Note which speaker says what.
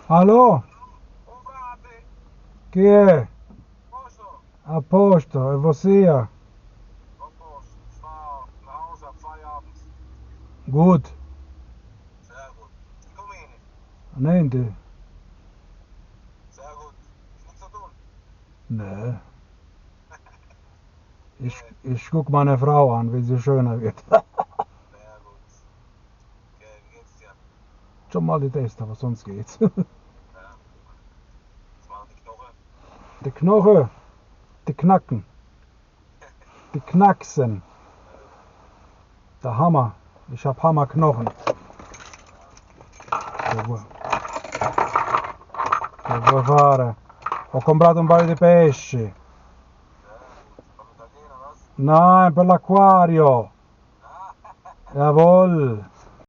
Speaker 1: Allo?
Speaker 2: Oh frate,
Speaker 1: Chi è?
Speaker 2: posto?
Speaker 1: A posto, e você?
Speaker 2: Oh posto, sta nach Hause am Feierabend.
Speaker 1: Gut.
Speaker 2: Sehr gut. Wie komme ich?
Speaker 1: Niente.
Speaker 2: Sehr gut. Ist nichts zu tun?
Speaker 1: Nee. Ich guck meine Frau an, wie sie schöner wird.
Speaker 2: Sehr gut. Okay, wie geht's dir?
Speaker 1: Schon mal die Testa, was sonst geht's.
Speaker 2: Ja. Was machen die Knochen?
Speaker 1: Die Knochen, die knacken, die knacksen. Der Hammer. Ich hab Hammerknochen. Che vuoi fare? Ho comprato un paio di pesci.
Speaker 2: Sehr gut. Kommt da gehen oder was?
Speaker 1: Nein, per l'acquario.
Speaker 2: Ah,
Speaker 1: Jawohl.